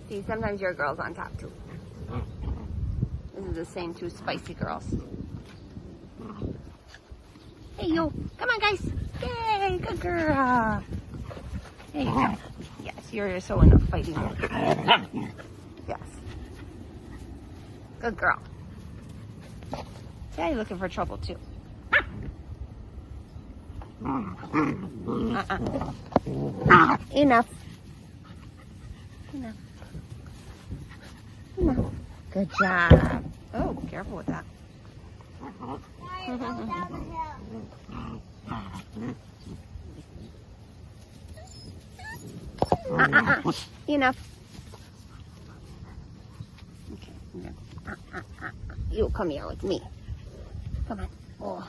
See, sometimes your girl's on top too. This is the same two spicy girls. Hey, yo. Come on, guys. Yay, good girl. There you go. Yes, you're so in a fighting mood. Yes. Good girl. Yeah, you're looking for trouble too. Enough. Enough. Enough. Good job. Oh, careful with that. Enough. Okay. You come here with me. Come on. Oh.